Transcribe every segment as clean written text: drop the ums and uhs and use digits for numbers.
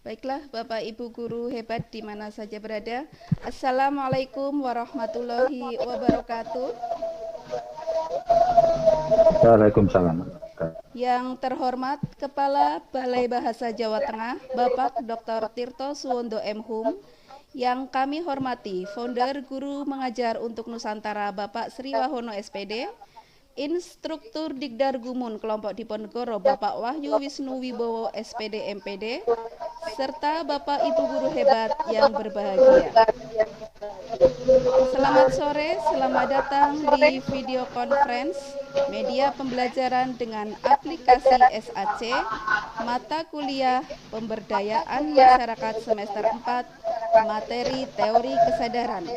Baiklah, Bapak Ibu guru hebat di mana saja berada. Assalamualaikum warahmatullahi wabarakatuh. Waalaikumsalam. Yang terhormat Kepala Balai Bahasa Jawa Tengah, Bapak Dr. Tirto Suwondo M. Hum. Yang kami hormati Founder Guru Mengajar untuk Nusantara Bapak Sri Wahono SPD, Instruktur Dikdar Gumun Kelompok Diponegoro Bapak Wahyu Wisnu Wibowo SPD MPD, serta Bapak Ibu guru hebat yang berbahagia. Selamat sore, selamat datang di video conference media pembelajaran dengan aplikasi SAC mata kuliah pemberdayaan masyarakat semester 4 materi teori kesadaran.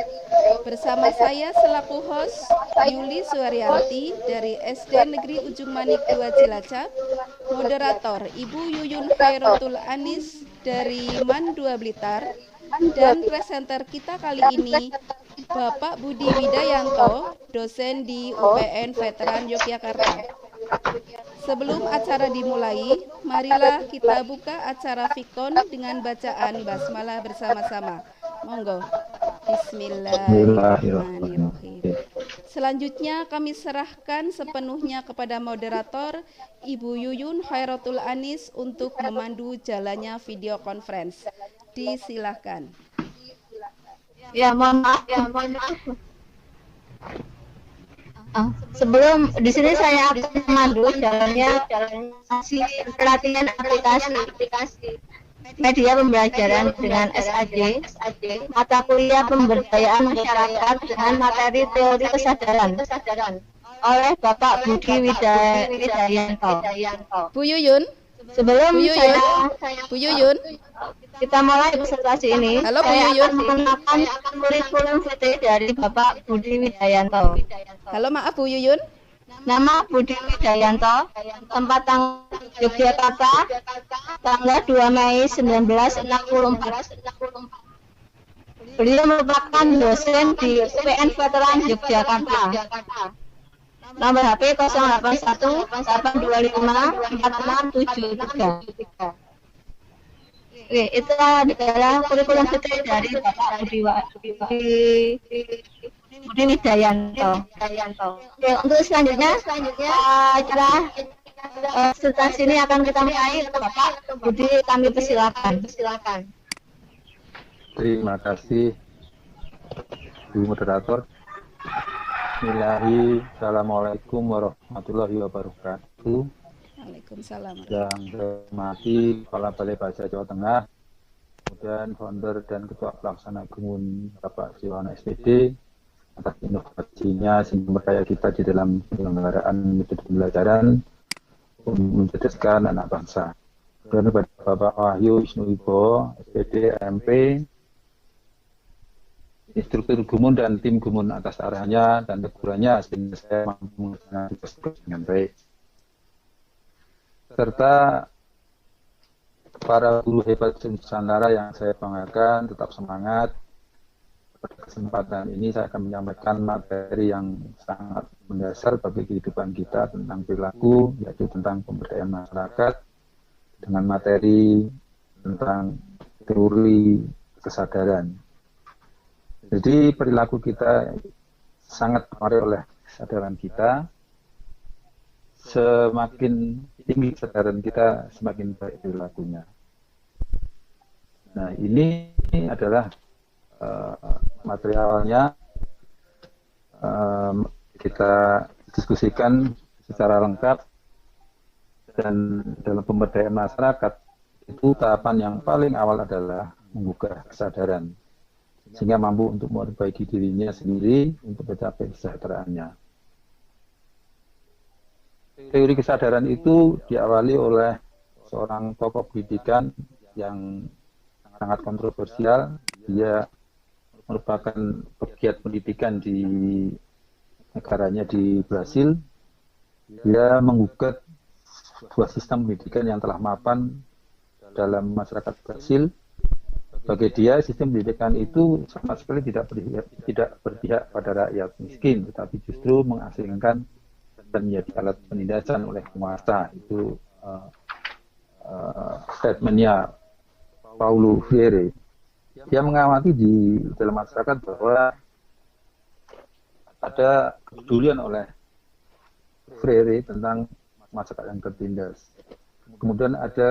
Bersama saya selaku host Yuli Suaryanti dari SD Negeri Ujung Manik 2 Cilacap, moderator Ibu Yuyun Khairatul Anis dari MAN 2 Blitar, dan presenter kita kali ini Bapak Budi Widayanto, dosen di UPN Veteran Yogyakarta. Sebelum acara dimulai, marilah kita buka acara Fikon dengan bacaan basmalah bersama-sama. Monggo. Bismillahirrahmanirrahim. Selanjutnya kami serahkan sepenuhnya kepada moderator Ibu Yuyun Khairatul Anis untuk memandu jalannya video conference. Disilahkan. Ya, mohon maaf. Sebelum di sini saya akan memandu jalannya pelatihan aplikasi media pembelajaran dengan SAJ, mata kuliah pemberdayaan masyarakat dengan materi teori kesadaran oleh Bapak Budi Widayanto. Bu Yuyun, Sebelum Bu Yuyun, kita mulai presentasi ini, halo, Bu saya Yuyun. akan mengenalkan kurikulum VT dari Bapak Budi Widayanto. Halo, maaf Bu Yuyun. Nama Budi Widayanto, tempat Yogyakarta, tanggal 2 Mei 1964. Beliau merupakan dosen di UPN Veteran Yogyakarta. Nomor HP 081 825 4673. Oke, itu adalah kurikulum VT dari Bapak Budi Widayanto. Oke, untuk selanjutnya acara presentasi ini akan kita mulai. Bapak Budi, kami persilakan. Terima kasih, Bu Moderator. Assalamualaikum warahmatullahi wabarakatuh. Waalaikumsalam. Yang saya hormati Kepala Balai Bahasa Jawa Tengah, kemudian founder dan ketua pelaksana Gumun Bapak Sri Wahono SPD, atas inovasinya sehingga berdaya kita di dalam penyelenggaraan metode pembelajaran mencerdaskan anak bangsa. Dan kepada Bapak Wahyu Wisnu Wibowo SPD MP, instruktur Gumun dan tim Gumun atas arahannya dan tegurannya sehingga saya mampu melaksanakan tugas dengan baik. Serta para guru hebat Nusantara yang saya banggakan, tetap semangat. Pada kesempatan ini saya akan menyampaikan materi yang sangat mendasar bagi kehidupan kita tentang perilaku, yaitu tentang pemberdayaan masyarakat dengan materi tentang teori kesadaran. Jadi perilaku kita sangat dipengaruhi oleh kesadaran kita. Semakin tinggi kesadaran kita, semakin baik perilakunya. Nah, ini adalah materi awalnya. Kita diskusikan secara lengkap, dan dalam pemberdayaan masyarakat itu tahapan yang paling awal adalah menggugah kesadaran sehingga mampu untuk memperbaiki dirinya sendiri untuk mencapai kesejahteraannya. Teori kesadaran itu diawali oleh seorang tokoh pendidikan yang sangat kontroversial. Dia merupakan pegiat pendidikan di negaranya di Brasil. Dia menggugat sebuah sistem pendidikan yang telah mapan dalam masyarakat Brasil. Bagi dia, sistem pendidikan itu sama sekali tidak berpihak pada rakyat miskin, tetapi justru mengasingkan dan menjadi alat penindasan oleh penguasa. Itu statementnya Paulo Freire. Dia mengamati di dalam masyarakat bahwa ada kepedulian oleh Freire tentang masyarakat yang tertindas. Kemudian ada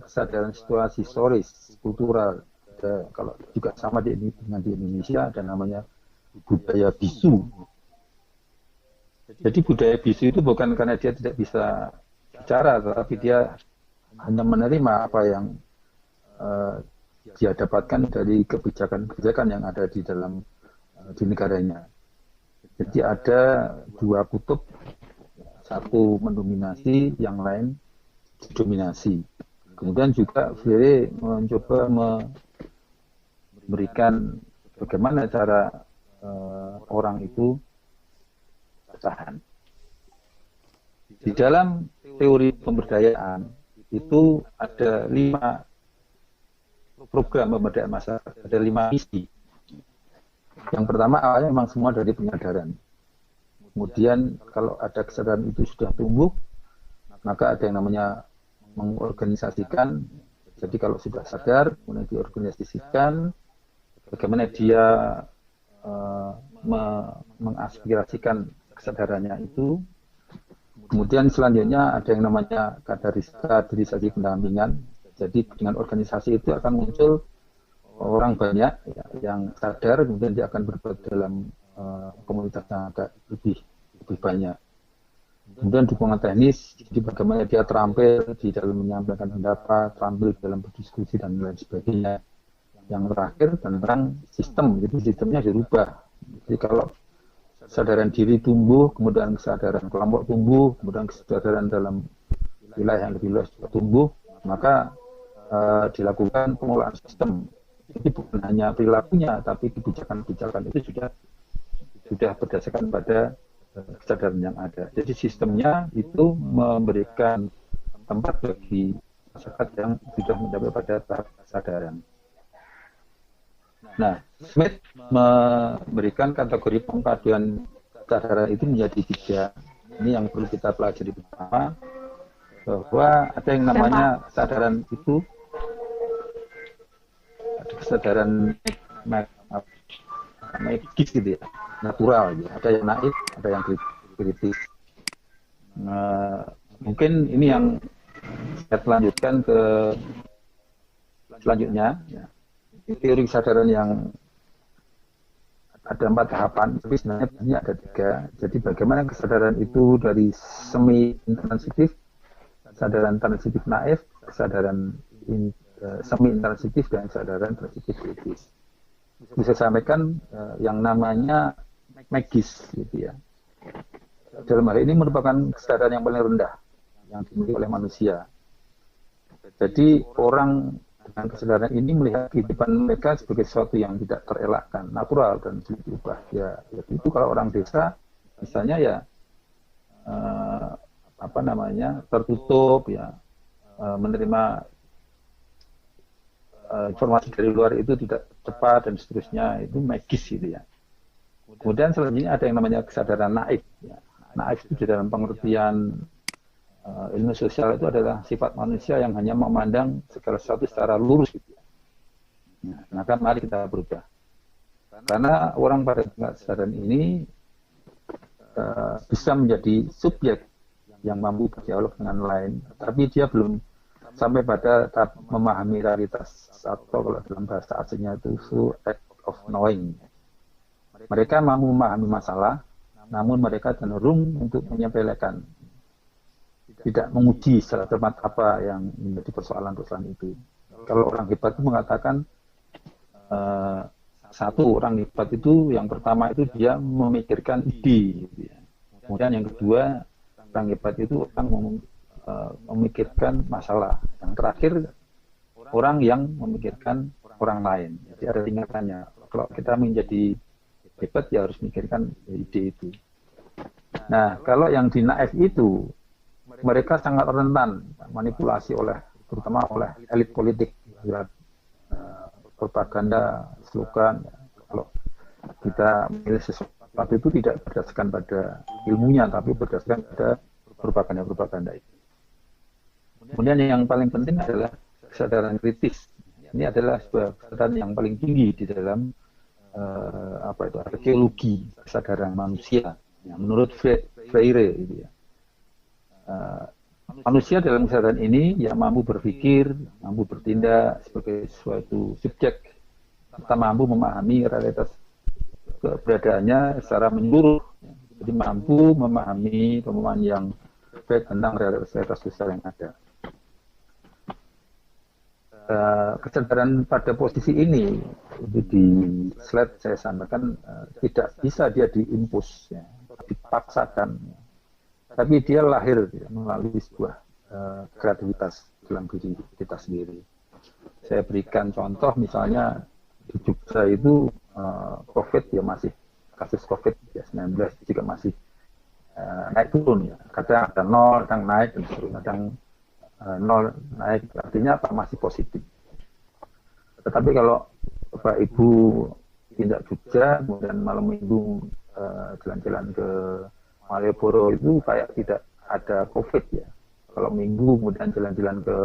kesadaran situasi historis, kultural. Ada, kalau juga sama dengan di Indonesia, ada namanya budaya bisu. Jadi budaya bisu itu bukan karena dia tidak bisa bicara, tetapi dia hanya menerima apa yang dia dapatkan dari kebijakan-kebijakan yang ada di dalam di negaranya. Jadi ada dua kutub, satu mendominasi, yang lain didominasi. Kemudian juga Freire mencoba memberikan bagaimana cara orang itu bertahan. Di dalam teori pemberdayaan itu ada 5 program pemberdayaan masyarakat, ada 5 misi. Yang pertama awalnya memang semua dari penyadaran. Kemudian kalau ada kesadaran itu sudah tumbuh, maka ada yang namanya mengorganisasikan. Jadi kalau sudah sadar, kemudian diorganisasikan, bagaimana dia mengaspirasikan kesadarannya itu. Kemudian selanjutnya ada yang namanya kaderisasi pendampingan. Jadi dengan organisasi itu akan muncul orang banyak ya, yang sadar, kemudian dia akan berbuat dalam komunitas yang agak lebih banyak. Kemudian dukungan teknis, jadi bagaimana dia terampil di dalam menyampaikan pendapat, terampil dalam berdiskusi dan lain sebagainya. Yang terakhir tentang sistem, jadi sistemnya dirubah. Jadi kalau kesadaran diri tumbuh, kemudian kesadaran kelompok tumbuh, kemudian kesadaran dalam wilayah yang lebih luas juga tumbuh, maka dilakukan pengelolaan sistem. Jadi bukan hanya perilakunya, tapi kebijakan-kebijakan itu sudah berdasarkan pada kesadaran yang ada. Jadi sistemnya itu memberikan tempat bagi masyarakat yang sudah mencapai pada tahap kesadaran. Nah, Smith memberikan kategori pengkajian kesadaran itu menjadi 3. Ini yang perlu kita pelajari bersama, bahwa ada yang namanya kesadaran itu, ada kesadaran magis gitu ya, natural ya. Ada yang naif, ada yang kritis. Mungkin ini yang saya lanjutkan ke selanjutnya ya. Teori kesadaran yang ada 4 tahapan, tapi sebenarnya ini ada 3. Jadi bagaimana kesadaran itu dari semi intransitif, kesadaran transitif naif, kesadaran semi intransitif, dan kesadaran transitif kritis. Bisa sampaikan yang namanya magis gitu ya. Dalam hal ini merupakan kesadaran yang paling rendah yang dimiliki oleh manusia. Jadi orang dengan kesadaran ini melihat kehidupan mereka sebagai sesuatu yang tidak terelakkan, natural dan sulit diubah. Ya, itu kalau orang desa misalnya ya tertutup ya, menerima informasi dari luar itu tidak cepat dan seterusnya, itu magis gitu ya. Kemudian selanjutnya ada yang namanya kesadaran naif ya. Naif itu di dalam pengertian ilmu sosial itu adalah sifat manusia yang hanya memandang segala sesuatu secara lurus gitu ya. Nah, maka mari kita berubah. Karena orang pada tingkat kesadaran ini bisa menjadi subjek yang mampu berdialog dengan lain, tapi dia belum sampai pada tahap memahami realitas, atau kalau dalam bahasa aslinya itu full act of knowing. Mereka mampu memahami masalah, namun mereka cenderung untuk menyepelekan, tidak menguji secara cermat apa yang menjadi persoalan-persoalan itu. Kalau orang hebat itu mengatakan satu, orang hebat itu yang pertama itu dia memikirkan ide gitu ya. Kemudian yang kedua, orang hebat itu orang memikirkan masalah. Yang terakhir, orang yang memikirkan orang lain. Jadi ada tingkatannya. Kalau kita menjadi hebat ya harus memikirkan ide itu. Nah, kalau yang di naif itu, mereka sangat rentan manipulasi terutama oleh elit politik, propaganda, slogan. Kalau kita memilih sesuatu itu tidak berdasarkan pada ilmunya, tapi berdasarkan pada propaganda itu. Kemudian yang paling penting adalah kesadaran kritis. Ini adalah sebuah kesadaran yang paling tinggi di dalam arkeologi kesadaran manusia. Ya, menurut Freire, gitu ya. Manusia dalam kesadaran ini yang mampu berpikir, mampu bertindak sebagai suatu subjek, serta mampu memahami realitas keberadaannya secara menyeluruh. Jadi mampu memahami pemahaman yang baik tentang realitas sosial yang ada. Kesadaran pada posisi ini itu di slide saya sampaikan tidak bisa dia diimpus, ya, dipaksakan, ya. Tapi dia lahir, ya, melalui sebuah kreativitas dalam diri kita sendiri. Saya berikan contoh, misalnya di Jogja itu COVID ya, masih kasus COVID-19 juga masih naik turun, ya. Kadang ada 0, kadang naik, dan seterusnya, kadang 0 naik, artinya apa? Masih positif. Tetapi kalau Bapak Ibu pindah Jogja, kemudian malam minggu jalan-jalan ke Malioboro, itu kayak tidak ada COVID, ya. Kalau minggu kemudian jalan-jalan ke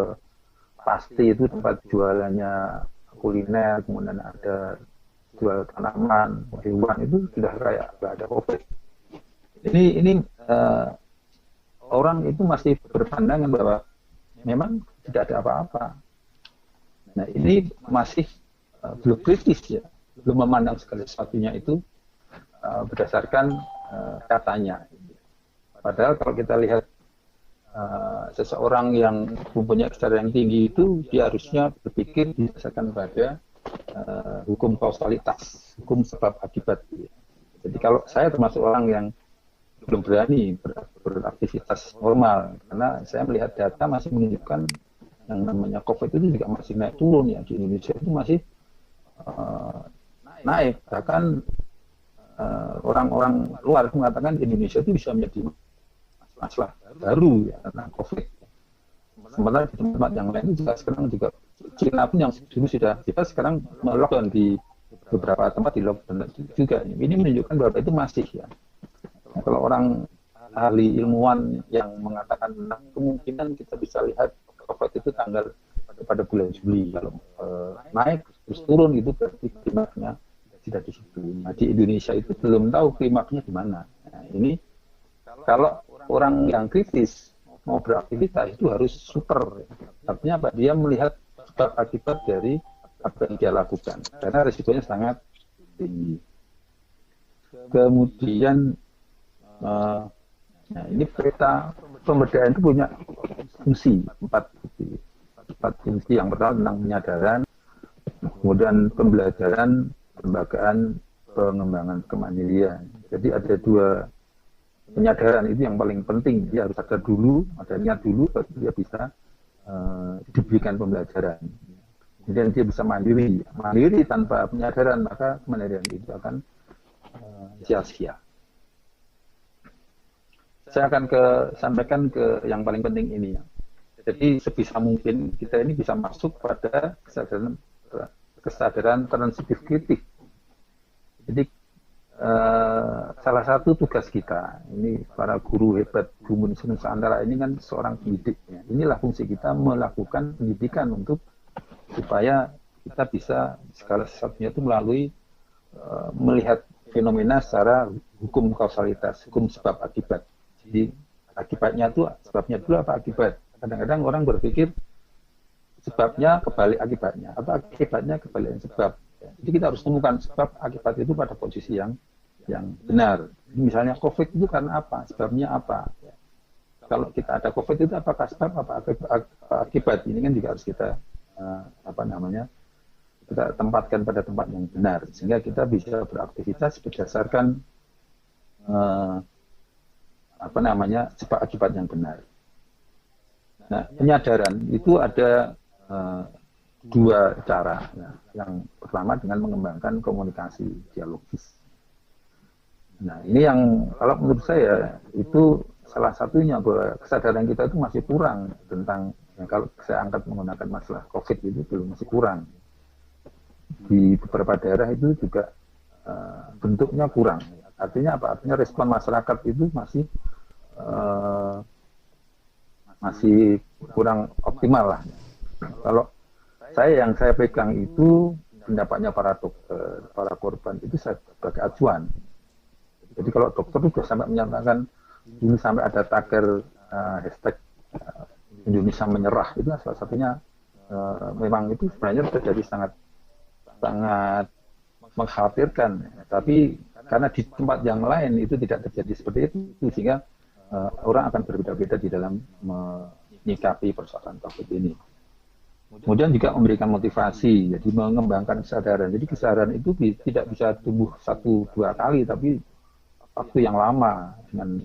Pasti, itu tempat jualannya kuliner, kemudian ada jual tanaman, hewan, itu sudah kayak nggak ada COVID. Ini orang itu masih berpandangan bahwa memang tidak ada apa-apa. Nah, ini masih belum kritis, ya, belum memandang segala sesuatunya itu berdasarkan katanya. Padahal kalau kita lihat seseorang yang mempunyai kesadaran yang tinggi itu, dia harusnya berpikir berdasarkan pada hukum kausalitas, hukum sebab akibat. Jadi kalau saya termasuk orang yang belum berani beraktivitas normal, karena saya melihat data masih menunjukkan yang namanya COVID itu juga masih naik turun, ya. Di Indonesia itu masih naik, bahkan orang-orang luar mengatakan Indonesia itu bisa menjadi masalah baru, ya, karena COVID. Sementara di tempat yang lain juga sekarang juga, China pun yang dulu sudah kita sekarang melockdown, di beberapa tempat di lockdown juga. Ini menunjukkan bahwa itu masih, ya. Nah, kalau orang ahli ilmuwan yang mengatakan kemungkinan kita bisa lihat COVID itu tanggal pada bulan Juli, kalau naik terus turun, itu berarti klimaksnya tidak di situ. Nah, di Indonesia itu belum tahu klimaksnya di mana. Nah, ini kalau orang yang kritis mau beraktivitas itu harus super, artinya apa? Dia melihat sebab akibat dari apa yang dia lakukan, karena risikonya sangat tinggi. Kemudian nah, ini peta pemberdayaan itu punya fungsi, empat fungsi. Yang pertama tentang penyadaran, kemudian pembelajaran, pelembagaan, pengembangan kemandirian. Jadi ada dua penyadaran itu yang paling penting. Dia harus sadar dulu, ada niat dulu, baru dia bisa diberikan pembelajaran. Kemudian dia bisa mandiri. Mandiri tanpa penyadaran, maka kemandirian itu akan sia-sia. Saya akan sampaikan ke yang paling penting ini, ya. Jadi sebisa mungkin kita ini bisa masuk pada kesadaran transitif kritik. Jadi salah satu tugas kita ini, para guru hebat Komunitas Nusantara ini kan seorang pendidik, ya. Inilah fungsi kita, melakukan pendidikan untuk supaya kita bisa segala sesuatunya itu melalui melihat fenomena secara hukum kausalitas, hukum sebab akibat. Jadi akibatnya itu, sebabnya dulu apa akibat. Kadang-kadang orang berpikir sebabnya kebalik akibatnya, atau akibatnya kebalik sebab. Jadi kita harus temukan sebab akibat itu pada posisi yang benar. Misalnya COVID itu karena apa? Sebabnya apa? Kalau kita ada COVID itu apakah sebab, apa akibat? Ini kan juga harus kita kita tempatkan pada tempat yang benar, sehingga kita bisa beraktivitas berdasarkan sebab akibat yang benar. Nah, penyadaran itu ada dua cara, ya. Yang pertama dengan mengembangkan komunikasi dialogis. Nah, ini yang kalau menurut saya itu salah satunya, bahwa kesadaran kita itu masih kurang tentang, ya, kalau saya angkat menggunakan masalah COVID itu belum, masih kurang. Di beberapa daerah itu juga bentuknya kurang. Artinya apa? Artinya respon masyarakat itu masih kurang optimal lah. Kalau yang saya pegang itu pendapatnya para dokter, para korban itu sebagai acuan. Jadi kalau dokter itu sudah sampai menyatakan ini sampai ada tagar hashtag Indonesia menyerah, itu salah satunya memang itu sebenarnya terjadi sangat mengkhawatirkan. Tapi karena di tempat yang lain itu tidak terjadi seperti itu, sehingga orang akan berbeda-beda di dalam menyikapi persoalan COVID ini. Kemudian juga memberikan motivasi, jadi mengembangkan kesadaran. Jadi kesadaran itu tidak bisa tumbuh 1-2 kali, tapi waktu yang lama dengan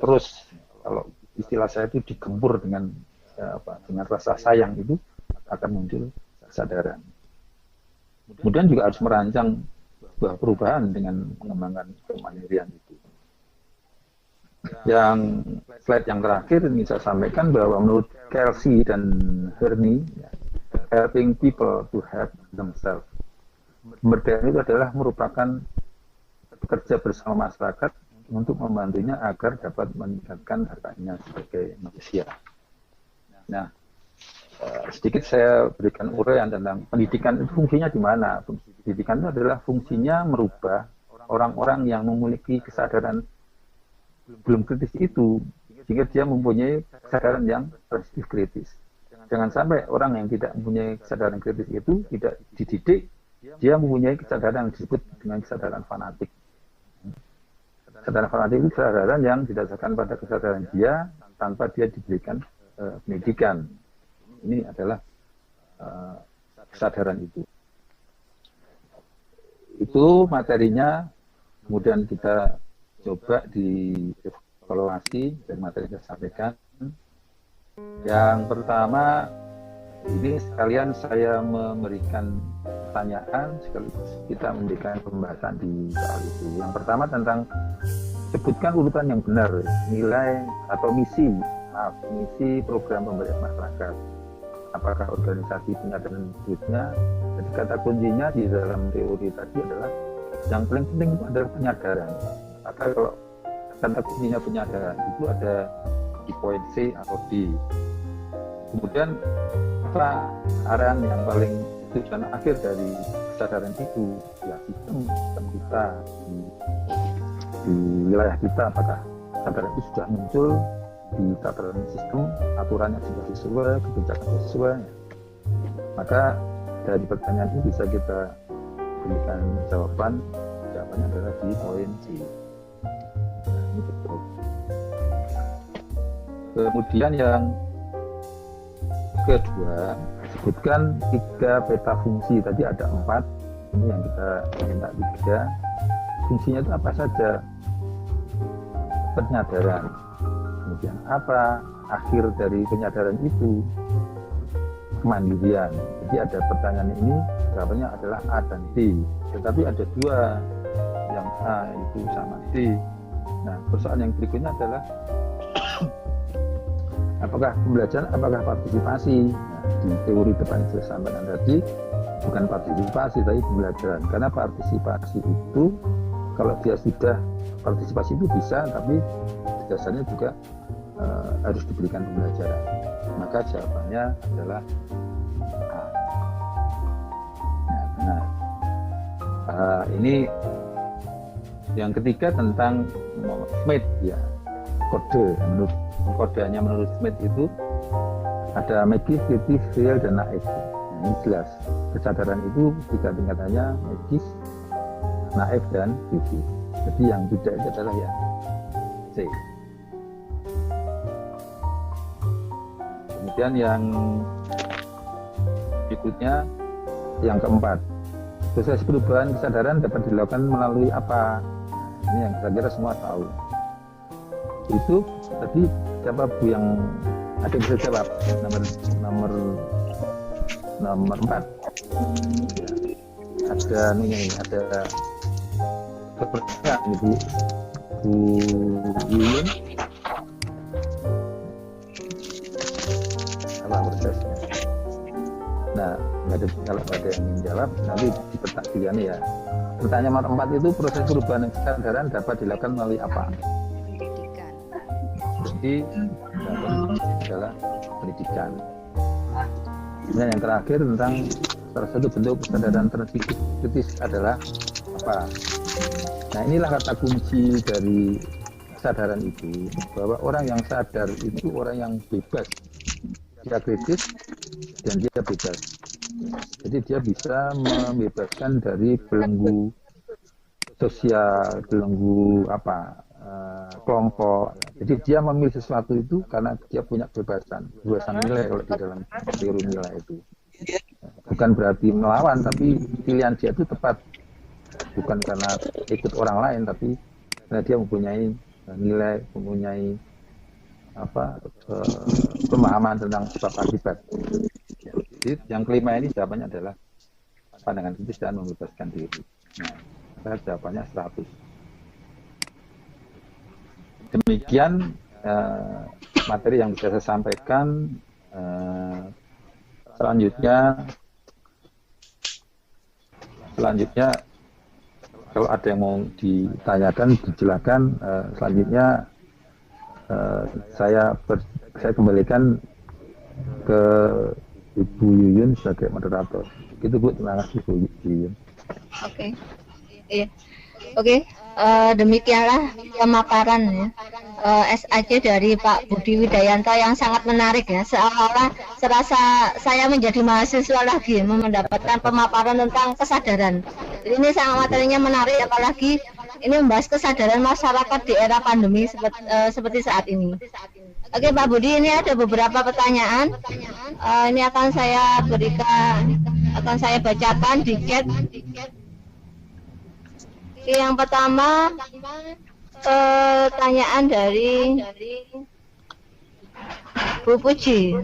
terus, kalau istilah saya itu digempur dengan rasa sayang, itu akan muncul kesadaran. Kemudian juga harus merancang sebuah perubahan dengan mengembangkan kemandirian itu. Yang slide yang terakhir ini saya sampaikan bahwa menurut Kelsey dan Herney, helping people to help themselves, pemberdayaan itu adalah merupakan bekerja bersama masyarakat untuk membantunya agar dapat meningkatkan harkatnya sebagai manusia. Nah, sedikit saya berikan uraian tentang pendidikan itu fungsinya di mana. Pendidikan itu adalah fungsinya merubah orang-orang yang memiliki kesadaran belum kritis itu, sehingga dia mempunyai kesadaran yang sensitif kritis. Jangan sampai orang yang tidak mempunyai kesadaran kritis itu tidak dididik, dia mempunyai kesadaran yang disebut dengan kesadaran fanatik. Kesadaran fanatik itu kesadaran yang didasarkan pada kesadaran dia tanpa dia diberikan pendidikan. Ini adalah kesadaran itu. Itu materinya, kemudian kita coba dievaluasi dari materi yang saya sampaikan. Yang pertama, ini sekalian saya memberikan pertanyaan sekaligus kita memberikan pembahasan di soal itu. Yang pertama tentang sebutkan urutan yang benar nilai atau misi program pemberdayaan masyarakat. Apakah organisasi penyadaran berikutnya? Jadi kata kuncinya di dalam teori tadi adalah yang paling penting itu adalah penyadaran. Maka kalau kata kuncinya penyadaran itu ada di poin C atau D. Kemudian apa arahan yang paling tujuan akhir dari kesadaran itu? Ya sistem kita di wilayah kita, apakah kesadaran itu sudah muncul di tataran sistem, aturannya sudah sesuai, kebijakan sesuai. Maka dari pertanyaan ini bisa kita berikan jawabannya adalah di poin C. Ini betul. Kemudian yang kedua, sebutkan 3 peta fungsi. Tadi ada 4, ini yang kita minta 3. Fungsinya itu apa saja? Penyadaran. Kemudian apa akhir dari penyadaran itu? Kemandirian. Jadi ada pertanyaan ini, jawabannya adalah A dan D. Tetapi ada 2, yang A itu sama D. Nah, persoalan yang berikutnya adalah apakah pembelajaran, apakah partisipasi? Nah, di teori depan yang saya sampaikan tadi, bukan partisipasi, tapi pembelajaran. Karena partisipasi itu, kalau dia sudah partisipasi itu bisa, tapi dasarnya juga harus diberikan pembelajaran. Maka jawabannya adalah A. Nah, ini yang ketiga tentang Smith, ya, kode. Menurut kodenya menurut Smith itu ada magis, kritis, real, dan naif. Nah, ini jelas kesadaran itu 3 tingkatannya: magis, naif, dan kritis. Jadi yang tidak itu adalah yang C. Kemudian yang berikutnya, yang keempat, proses perubahan kesadaran dapat dilakukan melalui apa? Ini yang saya kira semua tahu. Itu tadi siapa Bu yang ada bisa jawab? Nomor 4. Ya. Ada ini, ada kepercayaan Bu Yuyun. Apa prosesnya? Nah, kalau ada yang ingin jawab, nanti dipertanyakan ya. Pertanyaan nomor 4 itu proses perubahan kesadaran dapat dilakukan melalui apa? Pendidikan. Jadi adalah pendidikan. Kemudian yang terakhir tentang salah satu bentuk kesadaran kritis adalah apa? Nah, inilah kata kunci dari kesadaran itu, bahwa orang yang sadar itu orang yang bebas. Dia kritis dan dia bebas. Jadi dia bisa membebaskan dari belenggu sosial, belenggu kelompok. Jadi dia memilih sesuatu itu karena dia punya kebebasan nilai kalau di dalam teori nilai itu. Bukan berarti melawan, tapi pilihan dia itu tepat. Bukan karena ikut orang lain, tapi karena dia mempunyai nilai, mempunyai pemahaman tentang sebab akibat. Jadi yang kelima ini jawabannya adalah pandangan kritis dan membebaskan diri. Nah, jawabannya 100. Demikian materi yang bisa saya sampaikan. Selanjutnya kalau ada yang mau ditanyakan, silakan. Selanjutnya saya kembalikan ke Ibu Yuyun sebagai moderator. Gitu Bu, terima kasih Bu Yuyun. Oke. Iya. Oke. Demikianlah pemaparan ya. SAC dari Pak Budi Widayanto yang sangat menarik ya. Seolah-olah serasa saya menjadi mahasiswa lagi mendapatkan pemaparan tentang kesadaran. Jadi ini sangat materinya menarik, apalagi ini membahas kesadaran masyarakat di era pandemi seperti saat ini. Oke Pak Budi, ini ada beberapa pertanyaan. Ini akan saya bacakan di chat. Oke, yang pertama pertanyaan dari Bu Puji.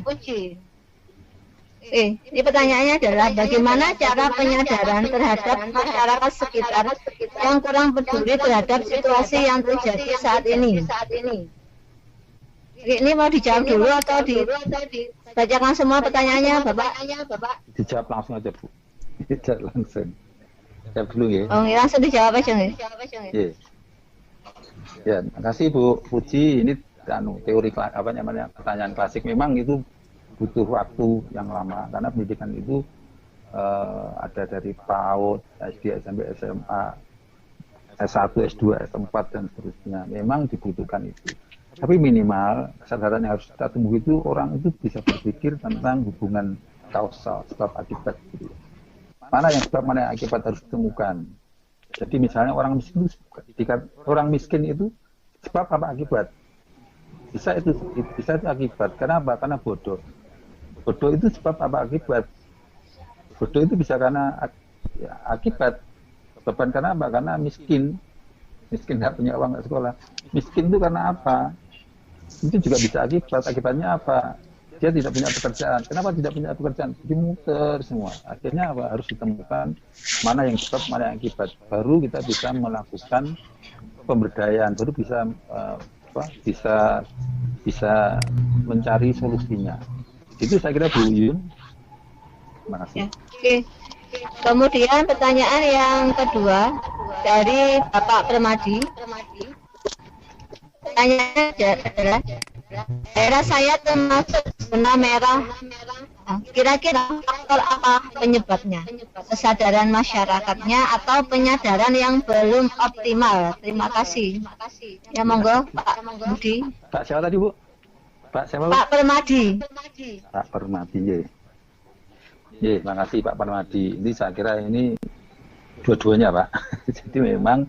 Ini pertanyaannya adalah bagaimana cara penyadaran terhadap masyarakat sekitar yang kurang peduli terhadap situasi yang terjadi saat ini. Ini mau dijawab dulu atau dibacakan semua pertanyaannya, Bapak? Dijawab langsung aja, Bu. Dijawab langsung. Jawab dulu ya. Oh, langsung dijawab aja nih. Ya, terima kasih Bu Puji. Ini teori pertanyaan klasik. Memang itu butuh waktu yang lama karena pendidikan itu ada dari PAUD, SD sampai SMA, S1, S2, S4 dan seterusnya. Memang dibutuhkan itu. Tapi minimal kesadaran yang harus kita tumbuh itu orang itu bisa berpikir tentang hubungan kausal, sebab akibat gitu. Mana yang sebab, mana yang akibat harus ditemukan. Jadi misalnya orang miskin itu sebab apa akibat? Bisa itu akibat. Karena apa? Karena bodoh. Bodoh itu sebab apa akibat? Bodoh itu bisa karena akibat. Sebab karena apa? Karena miskin nggak punya uang, nggak sekolah. Miskin itu karena apa? Itu juga bisa akibat. Akibatnya apa? Dia tidak punya pekerjaan. Kenapa tidak punya pekerjaan? Jadi muter semua. Akhirnya apa? Harus ditemukan mana yang sebab, mana yang akibat. Baru kita bisa melakukan pemberdayaan. Baru bisa mencari solusinya. Itu saya kira Bu Yun. Terima kasih. Oke. Kemudian pertanyaan yang kedua dari Bapak Permadi. Pertanyaannya adalah daerah saya termasuk zona merah. Kira-kira faktor apa penyebabnya? Kesadaran masyarakatnya atau penyadaran yang belum optimal? Terima kasih. Ya monggo Pak Budi. Pak siapa tadi Bu? Pak siapa? Pak Permadi. Pak Permadi ya. Terima kasih Pak Permadi. Ini saya kira ini dua-duanya Pak. Jadi memang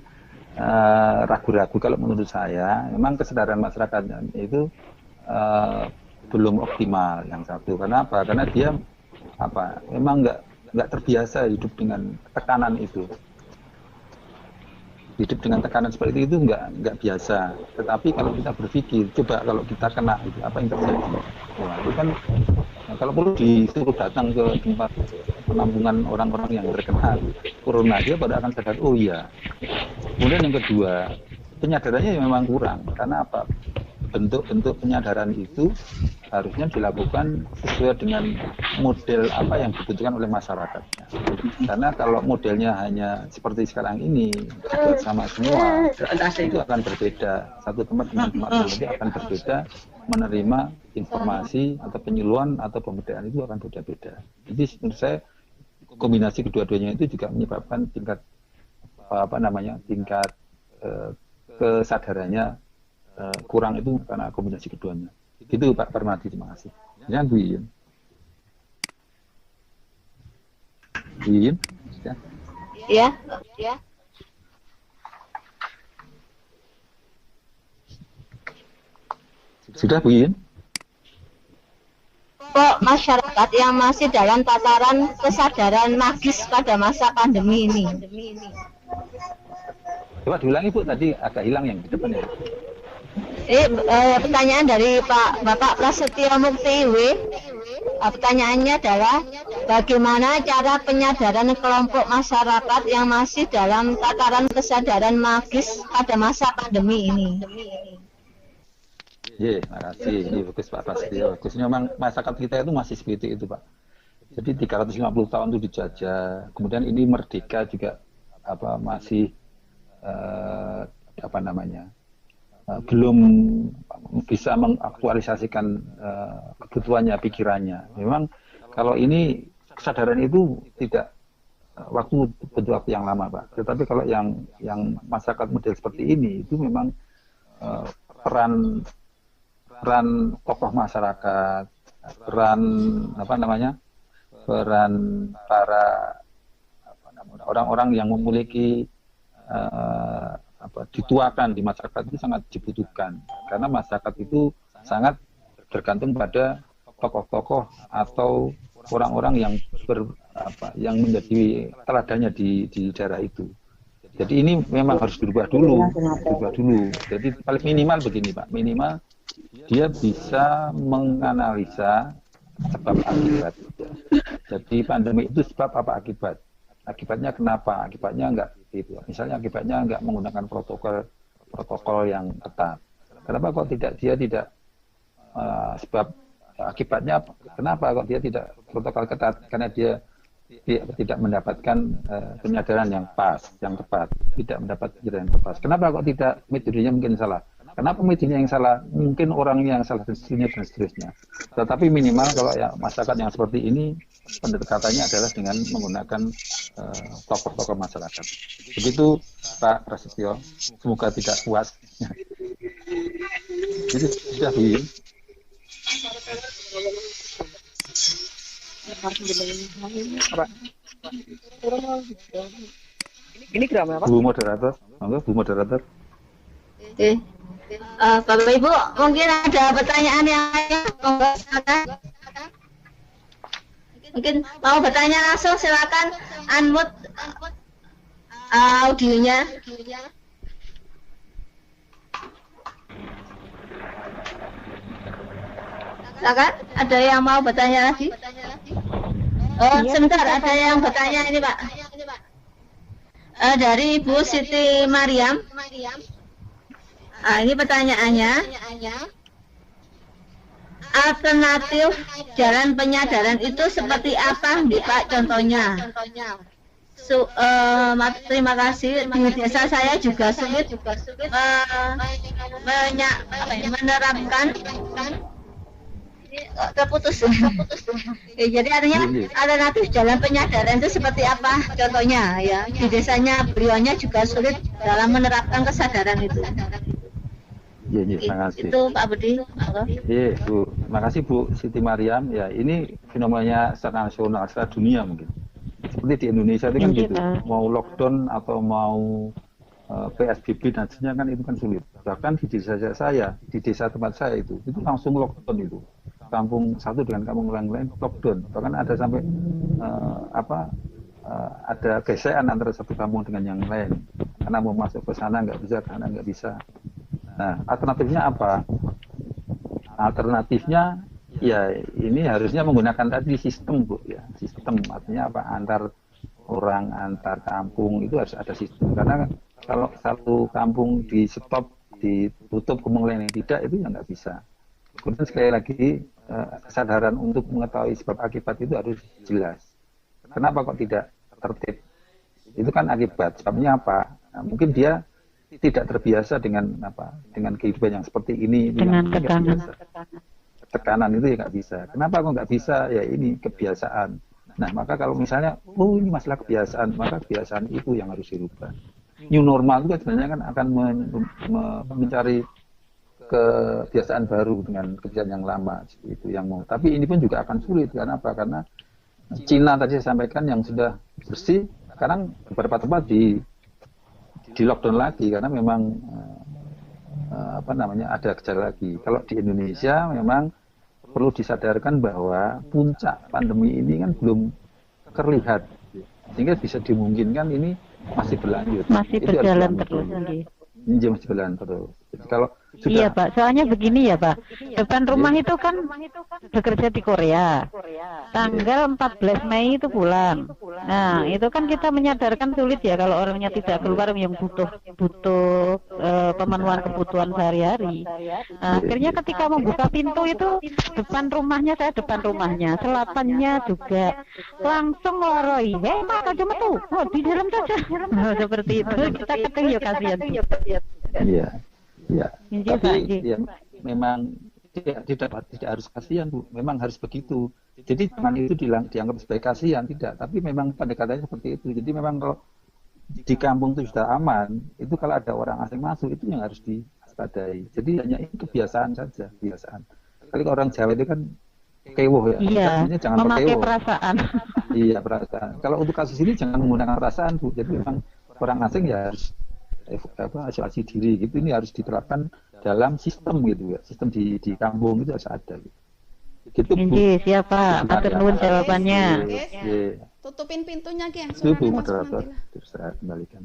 ragu-ragu kalau menurut saya. Memang kesadaran masyarakatnya itu belum optimal yang satu. Karena apa? Karena dia memang nggak terbiasa hidup dengan tekanan itu. Hidup dengan tekanan seperti itu nggak biasa. Tetapi kalau kita berpikir, coba kalau kita kena itu apa yang terjadi? Nah, itu kan kalau perlu disuruh datang ke tempat penampungan orang-orang yang terkena corona, dia pada akan sadar, oh iya. Kemudian yang kedua, penyadarannya memang kurang. Karena apa? Bentuk-bentuk penyadaran itu harusnya dilakukan sesuai dengan model apa yang dibutuhkan oleh masyarakatnya. Karena kalau modelnya hanya seperti sekarang ini, dibuat sama semua, itu akan berbeda. Satu tempat dengan tempat lain akan berbeda menerima informasi atau penyuluhan atau pemberdayaan itu akan beda-beda. Jadi menurut saya kombinasi kedua-duanya itu juga menyebabkan tingkat tingkat kesadarannya kurang itu karena kombinasi keduanya. Itu Pak Permadi, terima kasih. Ya, Bu Iin. Bu Iin, ya. Ya. Sudah Bu Iin? Kok masyarakat yang masih dalam tataran kesadaran magis pada masa pandemi ini? Coba diulangi Bu, tadi agak hilang yang di depannya. Pertanyaan dari Bapak Prasetyo Mukti W. Pertanyaannya adalah bagaimana cara penyadaran kelompok masyarakat yang masih dalam tataran kesadaran magis pada masa pandemi ini? Iya, makasih. Ini bagus Pak Prasetyo. Khususnya memang masyarakat kita itu masih seperti itu Pak. Jadi 350 tahun itu dijajah. Kemudian ini merdeka juga masih belum bisa mengaktualisasikan kebutuhannya, pikirannya. Memang kalau ini kesadaran itu tidak butuh waktu yang lama Pak. Tetapi kalau yang masyarakat model seperti ini itu memang peran tokoh masyarakat, peran para orang-orang yang memiliki dituakan di masyarakat itu sangat dibutuhkan, karena masyarakat itu sangat bergantung pada tokoh-tokoh atau orang-orang yang menjadi teladannya di daerah itu. Jadi ini memang harus berubah dulu. Jadi paling minimal begini Pak, minimal dia bisa menganalisa sebab akibat. Jadi pandemi itu sebab apa akibat? Akibatnya kenapa? Akibatnya enggak gitu. Misalnya akibatnya enggak menggunakan protokol yang ketat. Kenapa kok dia tidak sebab akibatnya kenapa kok dia tidak protokol ketat? Karena dia tidak mendapatkan penyadaran yang pas, yang tepat, tidak mendapat penyadaran yang tepat. Kenapa kok tidak? Metodenya mungkin salah. Kenapa metodenya yang salah? Mungkin orangnya yang salah dan seterusnya. Tetapi minimal kalau ya masyarakat yang seperti ini pendekatannya adalah dengan menggunakan tokoh-tokoh masyarakat. Begitu Pak Prasetyo. Semoga tidak puas. Jadi sudah Bu. Ini gramnya apa? Bu moderator, Bu moderator. Oke. Bapak Ibu, mungkin ada pertanyaan yang lain? Mungkin mau bertanya langsung, silakan unmute audionya. Silakan, ada yang mau bertanya lagi? Oh, sebentar, ada yang bertanya ini Pak. Dari Ibu Siti Mariam. Ini pertanyaannya. Alternatif jalan penyadaran itu seperti apa, Pak, contohnya? Terima kasih. Di desa saya juga sulit menerapkan. Terputus. Jadi artinya alternatif jalan penyadaran itu seperti apa? Contohnya ya, di desanya beliaunya juga sulit dalam menerapkan kesadaran itu. Iya, terima kasih. Itu Pak Budi. Iya, Bu. Terima kasih Bu Siti Mariam. Ya, ini fenomenanya secara nasional, secara dunia mungkin. Seperti di Indonesia itu kan gitu. Mau lockdown atau mau PSBB dan sebagainya kan itu kan sulit. Bahkan di desa saya, di desa tempat saya itu langsung lockdown itu. Kampung satu dengan kampung lain lockdown. Bahkan ada sampai ada gesekan antara satu kampung dengan yang lain. Karena mau masuk ke sana nggak bisa, karena nggak bisa. Nah, alternatifnya apa? Alternatifnya ya ini harusnya menggunakan tadi sistem Bu ya. Sistem artinya apa? Antar orang, antar kampung itu harus ada sistem. Karena kalau satu kampung di stop, ditutup, kampung lain yang tidak, itu ya nggak bisa. Kemudian sekali lagi kesadaran untuk mengetahui sebab akibat itu harus jelas. Kenapa kok tidak tertib? Itu kan akibat. Sebabnya apa? Nah, mungkin dia tidak terbiasa dengan dengan kehidupan yang seperti ini, Dengan yang nggak tekanan. biasa. Tekanan itu ya nggak bisa. Kenapa kok nggak bisa? Ya ini kebiasaan. Nah, maka kalau misalnya, oh ini masalah kebiasaan, maka kebiasaan itu yang harus dirubah. New normal itu kan sebenarnya kan akan mencari kebiasaan baru dengan kebiasaan yang lama itu yang mau. Tapi ini pun juga akan sulit. Karena apa? Karena Cina tadi saya sampaikan yang sudah bersih, sekarang beberapa tempat di lockdown lagi karena memang ada gejala lagi. Kalau di Indonesia memang perlu disadarkan bahwa puncak pandemi ini kan belum terlihat, sehingga bisa dimungkinkan ini masih berlanjut. Masih Itu harus berjalan diambil terus. dulu. Nggih. Ini masih berjalan terus. Jadi kalau Iya sudah Pak, soalnya begini ya Pak, depan rumah itu kan bekerja di Korea, tanggal 14 Mei itu pulang. Nah itu kan kita menyadarkan sulit ya kalau orangnya tidak keluar yang butuh pemenuhan kebutuhan sehari-hari. Nah, akhirnya ketika membuka pintu itu depan rumahnya, saya depan rumahnya, selapannya juga langsung loroi, hei Pak aja metu, oh di dalam saja. Nah, seperti itu kita ketemu ya kasihan. iya. Ya, Inji, tapi Pak, Inji. ya memang tidak harus kasihan Bu, memang harus begitu. Jadi jangan itu dianggap sebagai kasihan, tidak. Tapi memang pendekatannya seperti itu. Jadi memang kalau di kampung itu sudah aman, itu kalau ada orang asing masuk itu yang harus diwaspadai. Jadi hanya itu kebiasaan saja, kebiasaan. Kalau orang Jawa itu kan kewoh ya, Iya, artinya jangan memakai perkewoh. perasaan. Iya perasaan. Kalau untuk kasus ini jangan menggunakan perasaan Bu. Jadi memang orang asing ya harus isolasi diri gitu, ini harus diterapkan dalam sistem gitu ya, sistem di kampung itu harus ada gitu Bu. Inji, siapa? Matur nuwun jawabannya. Iya. Tutupin pintunya Ki, Itu Bu suaranya masuk moderator, nanti lah. terus saya kembalikan.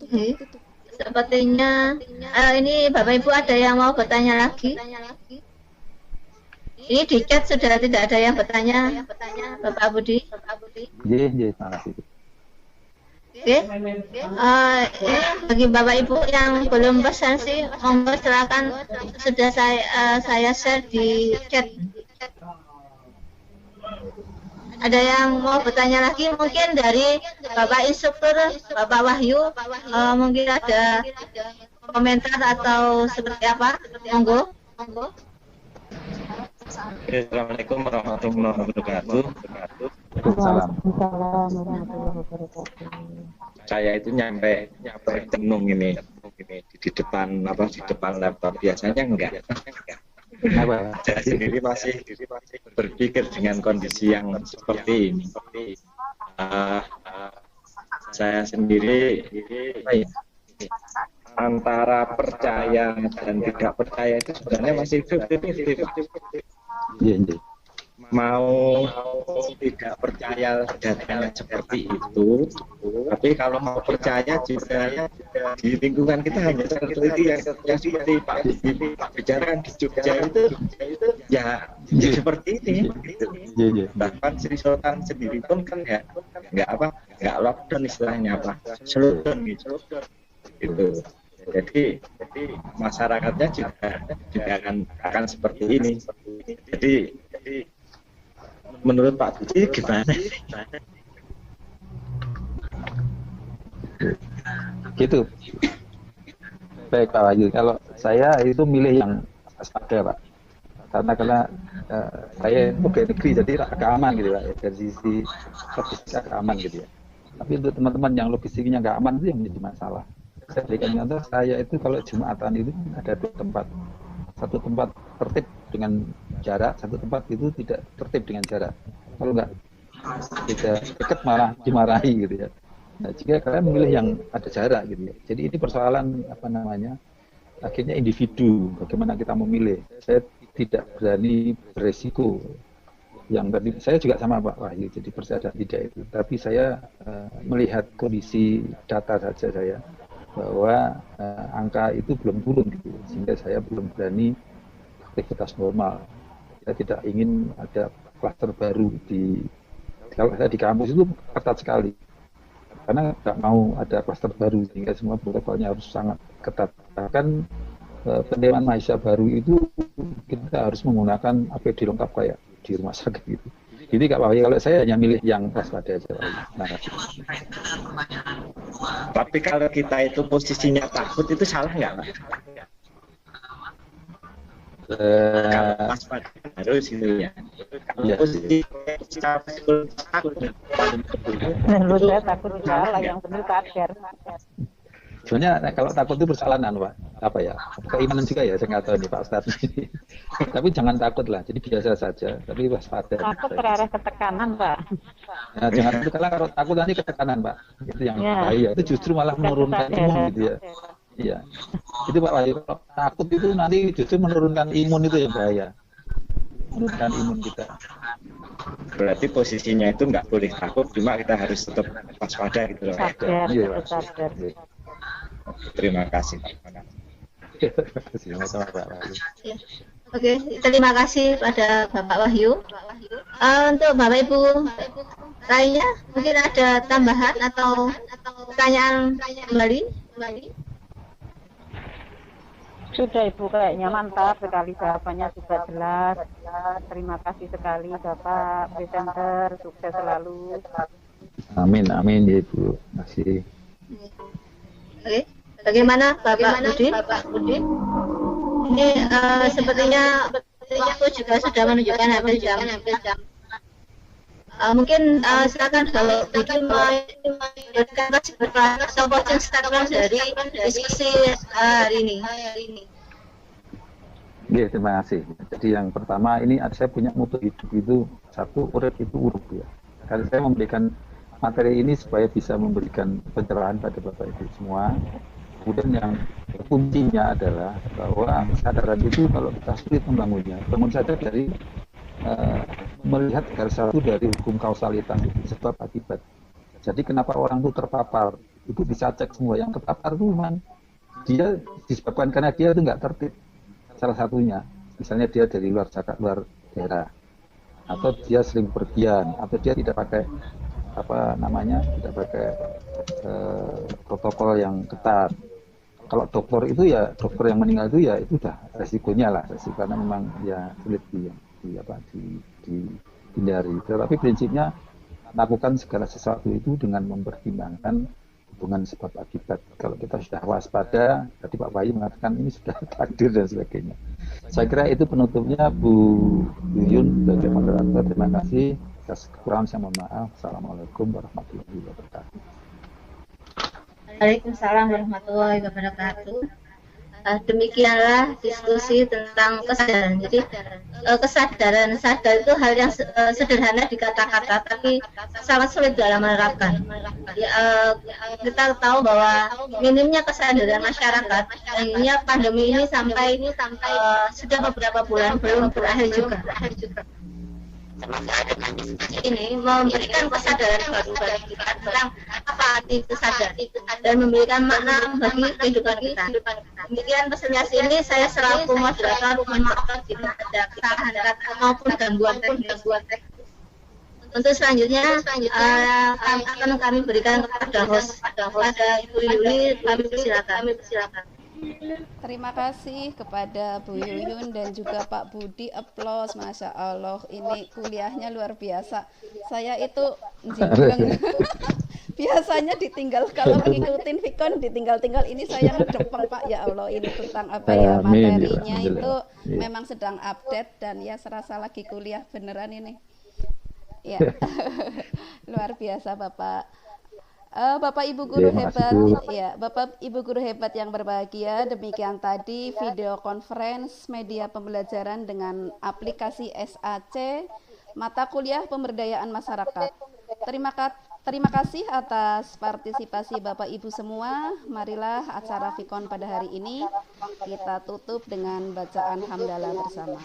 Tutup. Sepertinya ini Bapak Ibu ada yang mau bertanya lagi? Ini di chat sudah tidak ada yang bertanya, Bapak Budi. Iya, terima kasih. Oke, bagi Bapak Ibu yang belum pesan sih, monggo silakan, sudah saya share di chat. Ada yang mau bertanya lagi mungkin dari Bapak Instruktur, Bapak Wahyu, mungkin ada komentar atau seperti apa? Monggo. Assalamualaikum warahmatullahi wabarakatuh. Salam. Saya itu nyampe tenung ini di depan laptop, biasanya enggak. Saya sendiri masih berpikir dengan kondisi yang seperti ini. Saya sendiri antara percaya dan tidak percaya itu sebenarnya masih 50-50. Iya. Mau tidak percaya datanya seperti itu, tapi kalau mau percaya juga di lingkungan kita hanya terteliti yang seperti Pak bicarakan di Jogja itu ya seperti ini gitu. Iya. Bahkan Sri Sultan sendiri pun kan nggak lockdown istilahnya slogan gitu. Jadi masyarakatnya juga akan seperti ini. Jadi menurut Pak Budi gimana? Gitu. Baik Pak Wahyu, kalau saya itu milih yang waspada Pak. Karena saya pegawai negeri jadi agak aman gitu Pak, dari sisi logistik agak aman gitu ya. Tapi untuk teman-teman yang logistiknya nggak aman itu yang menjadi masalah. Saya berikan contoh, saya itu kalau Jumatan itu ada dua tempat. Satu tempat tertib dengan jarak, satu tempat itu tidak tertib dengan jarak. Kalau nggak tidak dekat malah dimarahi gitu ya. Nah, jika kalian memilih yang ada jarak gitu ya. Jadi ini persoalan akhirnya individu, bagaimana kita memilih. Saya tidak berani beresiko. Yang tadi saya juga sama Pak Wahyu, jadi percaya dan tidak itu. Tapi saya melihat kondisi data saja saya bahwa angka itu belum turun gitu, sehingga saya belum berani aktivitas normal. Saya tidak ingin ada klaster baru kalau saya di kampus itu ketat sekali, karena nggak mau ada klaster baru sehingga semua protokolnya harus sangat ketat. Bahkan penerimaan mahasiswa baru itu kita harus menggunakan APD lengkap kayak di rumah sakit gitu. Jadi Kak Wahyu, kalau saya hanya milih yang waspada aja. Nah, Tapi kalau kita itu posisinya takut itu salah nggak, Pak? Kalau waspada harus gitu ya. Kalau posisi takut, Menurut saya takut salah, yang benar sadar. sebenarnya kalau takut itu persalahan Pak. Apa ya? Keimanan juga ya, saya nggak tahu nih Pak Ustadz. Tapi jangan takut lah, jadi biasa saja. Tapi waspada. Takut terarah ketekanan, Pak. Nah, jangan itu kalau takut nanti ketekanan Pak. Itu yang bahaya. Itu justru malah menurunkan imun gitu ya. Iya. Itu Pak Wahyu, kalau takut itu nanti justru menurunkan imun, itu yang bahaya. Menurunkan imun kita. berarti posisinya itu nggak boleh takut, cuma kita harus tetap waspada gitu loh. Sadar, Iya, Pak. sadar. Terima kasih Pak. Sama-sama Pak Wahyu. Oke, terima kasih pada Bapak Wahyu. Untuk Bapak Ibu lainnya, mungkin ada tambahan atau pertanyaan kembali? Sudah Ibu, kayaknya mantap sekali, jawabannya juga jelas. Terima kasih sekali Bapak presenter, sukses selalu. Amin, amin ya Ibu. Terima kasih. Oke, bagaimana Bapak Budi? Ini sepertinya waktu juga sudah menunjukkan hampir jam. Mungkin silakan kalau Budi memberikan kesimpulan atau closing statement dari diskusi hari ini. Iya, terima kasih. Jadi yang pertama ini saya punya moto hidup itu, satu, urip itu urip ya. Kali saya memberikan materi ini supaya bisa memberikan pencerahan pada Bapak Ibu semua. Kemudian yang kuncinya adalah bahwa kesadaran itu kalau kita sulit membangunnya, bangun saja dari melihat garis satu dari hukum kausalitas itu, sebab akibat. Jadi kenapa orang itu terpapar, itu bisa cek semua. Yang terpapar itu memang dia disebabkan karena dia itu nggak tertib. Salah satunya, misalnya dia dari luar daerah, atau dia sering pergian, atau dia tidak pakai tidak pakai protokol yang ketat. Kalau dokter itu ya, dokter yang meninggal itu ya itu udah resikonya lah, karena memang ya sulit dihindari. Tetapi prinsipnya lakukan segala sesuatu itu dengan mempertimbangkan hubungan sebab akibat. Kalau kita sudah waspada, tadi Pak Wahyu mengatakan ini sudah takdir dan sebagainya. Saya kira itu penutupnya Bu Yuyun sebagai moderator. Terima kasih. Atas kekurangan saya mohon maaf. Assalamualaikum warahmatullahi wabarakatuh. Waalaikumsalam warahmatullahi wabarakatuh. Demikianlah diskusi tentang kesadaran. Jadi kesadaran sadar itu hal yang sederhana di kata-kata, tapi sangat sulit dalam menerapkan. Kita tahu bahwa minimnya kesadaran masyarakat, akhirnya pandemi ini sampai sudah beberapa bulan belum berakhir juga. Ini memberikan kesadaran baru bagi kita tentang apa arti itu sadar dan memberikan makna bagi kehidupan kita. Demikian pesannya sini, saya selaku moderator mohon maaf jika ada kesalahan kata maupun gangguan teknis. Untuk selanjutnya akan kami berikan kepada host, pada Ibu Yuli, kami persilakan. Terima kasih kepada Bu Yuyun dan juga Pak Budi. Aplaus, Masya Allah. Ini kuliahnya luar biasa. Saya itu jibleng. Biasanya ditinggal, kalau ngikutin Vikon ditinggal-tinggal. Ini saya ngedepeng Pak, ya Allah. Ini tentang apa ya, materinya itu memang sedang update dan ya serasa lagi kuliah beneran ini. Ya, luar biasa Bapak. Bapak Ibu guru hebat, ya Bapak Ibu guru hebat yang berbahagia, demikian tadi video conference media pembelajaran dengan aplikasi SAC mata kuliah pemberdayaan masyarakat. Terima kasih atas partisipasi Bapak Ibu semua. Marilah acara Vikon pada hari ini kita tutup dengan bacaan hamdalah bersama.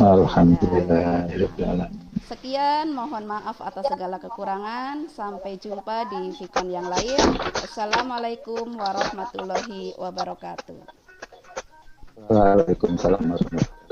Alhamdulillah. Sekian, mohon maaf atas segala kekurangan. Sampai jumpa di Vikon yang lain. Assalamualaikum warahmatullahi wabarakatuh. Waalaikumsalam warahmatullahi wabarakatuh.